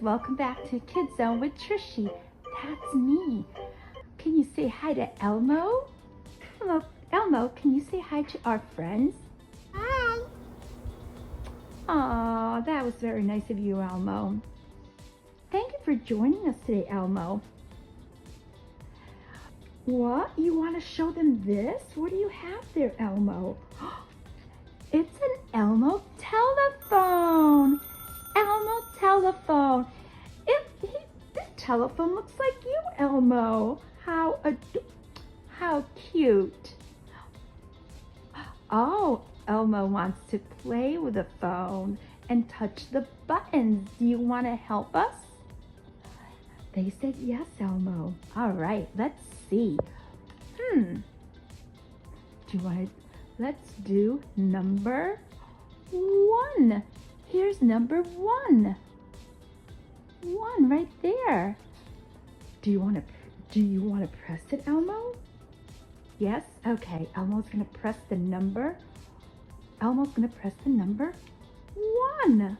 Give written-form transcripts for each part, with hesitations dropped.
welcome back to Kids Zone with Trishy. That's me. Can you say hi to Elmo? Hello, Elmo, can you say hi to our friends? Hi. Aw, that was very nice of you, Elmo. Thank you for joining us today, Elmo. What? You want to show them this? What do you have there, Elmo? It's an Elmo telephone. Elmo telephone. This telephone looks like you, Elmo. How cute. Oh, Elmo wants to play with the phone and touch the buttons. Do you want to help us? They said yes, Elmo. All right, let's see. Let's do number 1. Here's number 1. 1 right there. Do you want to press it, Elmo? Yes? Okay, Elmo's going to press the number. Elmo's going to press the number 1.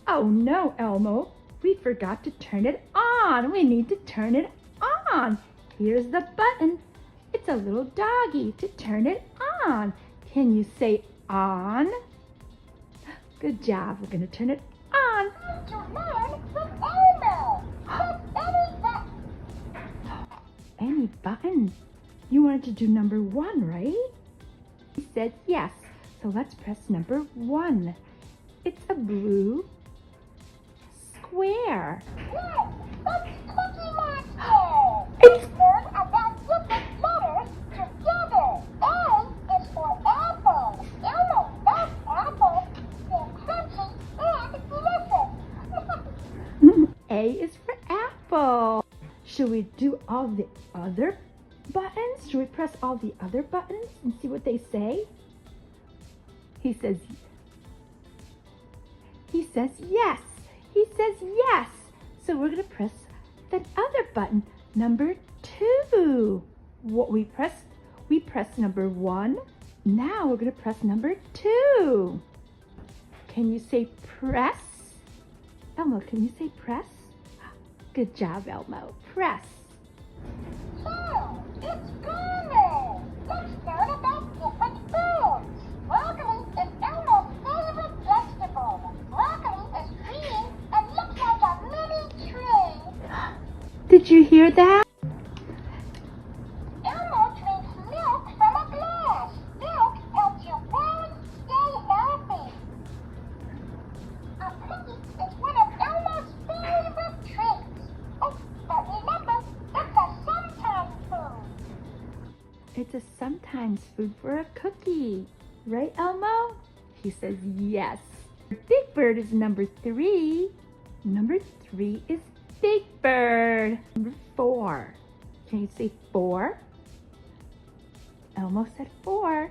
Oh no, Elmo. We forgot to turn it on. We need to turn it on. Here's the button. It's a little doggy to turn it on. Can you say on? Good job. We're going to turn it on. To learn with Elmo. Press any button. Any button? You wanted to do number 1, right? He said yes. So let's press number 1. It's a blue square. Yes, that's Cookie Monster. It's Learn about different letters together. A is for apple. Elmo loves apples. They're crunchy and delicious. A is for apple. Should we do all the other buttons? Should we press all the other buttons and see what they say? He says yes. He says yes. So we're going to press that other button, number 2. What we pressed number 1. Now we're going to press number 2. Can you say press? Elmo, can you say press? Good job, Elmo. Press. So, it's Garner. Let's learn about different foods. Broccoli is Elmo's favorite vegetable. Broccoli is green and looks like a mini tree. Did you hear that? Elmo drinks milk from a glass. Milk helps your bones stay healthy. A cookie is one of Elmo's favorite treats. Oh, but remember, it's a sometimes food. It's a sometimes food for a cookie. Right, Elmo? He says yes. Big Bird is number 3. Number 3 is Big Bird. Number 4. Can you say 4? Elmo said 4.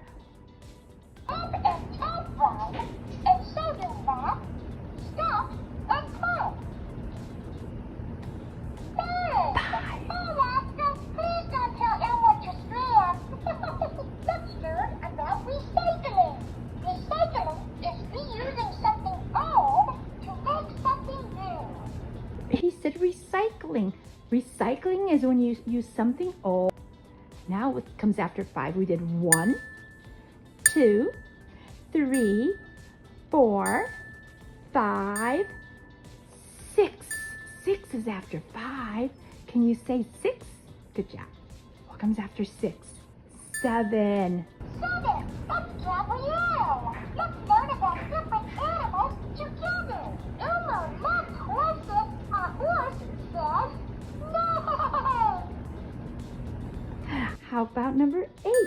Bob and Ted run, and so do Bob, Stop, and Pop. 5. Oh, Oscar, please don't tell Elmo to scram. Let's learn about recycling. Recycling is reusing something old to make something new. He said recycling. Recycling is when you use something old. Now what comes after 5? We did 1, 2, 3, 4, 5, 6. 6 is after 5. Can you say 6? Good job. What comes after 6? 7. 7. That's Gabrielle. Let's learn about different animals together. Elmo loves horses. A horse says no. How about number 8? 8.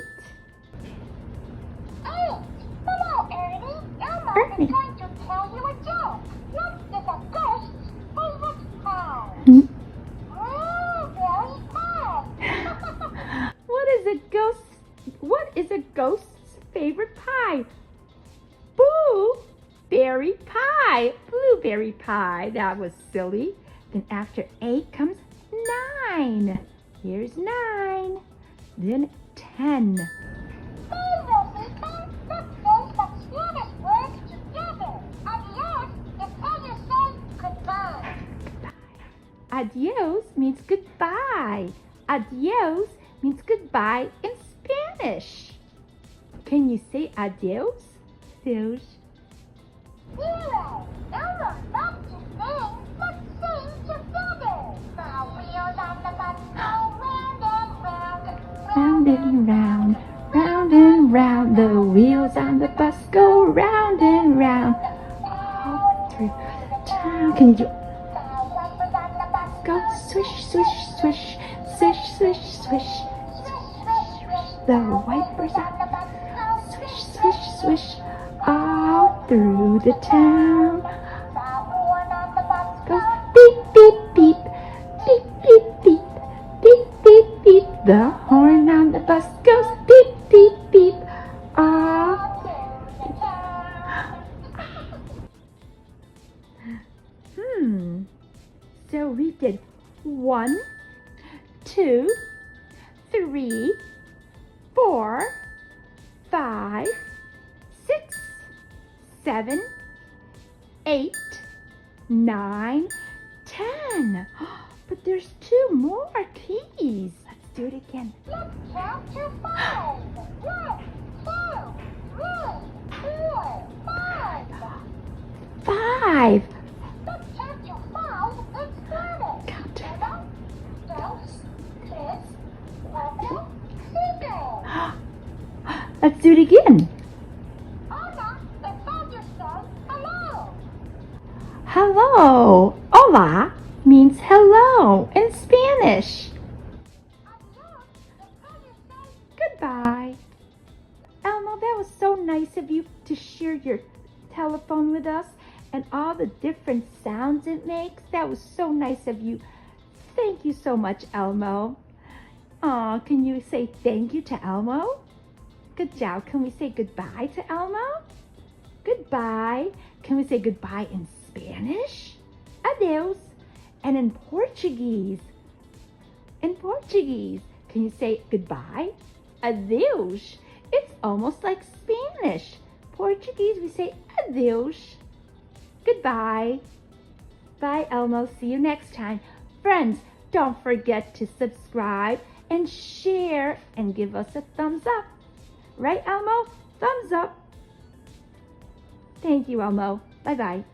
Hello, Ernie. Elmo Ernie. is going to tell you a joke. What is a ghost's favorite pie? Very fun. What is a ghost's favorite pie? Blueberry pie. Blueberry pie. That was silly. Then after 8 comes 9. Here's 9. Then 10. Bye, Rosita. Adios means goodbye. Adios means goodbye in Spanish. Can you say adios? Adios. Zero. Elmo loves to sing. Let's sing together. The wheels on the bus go round and round. Round and round, round and round. The wheels on the bus go round and round. All through town. Can you do? Go swish, swish, swish, swish, swish, swish. The wipers on the bus go swish, swish, swish, all through the town. Goes beep, beep, beep, beep, beep, beep, beep, beep, beep. The horn on the bus goes beep, beep, beep, all. So we did 1, 2, 3, 4, 5, 6, 7, 8, 9, 10. But there's 2 more keys. Let's do it again. Let's count to 5. 1, 2, 3, 4, 5. 5. Let's count to 5 in Spanish. Count to Uno, dos, tres, cuatro, cinco. Let's do it again. Hola, the soldier says hello. Hello. Hola means hello in Spanish. Adios, the soldier says Goodbye. Elmo, that was so nice of you to share your telephone with us and all the different sounds it makes. That was so nice of you. Thank you so much, Elmo. Aw, can you say thank you to Elmo? Good job. Can we say goodbye to Elmo? Goodbye. Can we say goodbye in Spanish? Adeus. And in Portuguese? In Portuguese, can you say goodbye? Adeus. It's almost like Spanish. Portuguese, we say adeus. Goodbye. Bye, Elmo. See you next time. Friends, don't forget to subscribe and share and give us a thumbs up. Right, Elmo? Thumbs up. Thank you, Elmo. Bye-bye.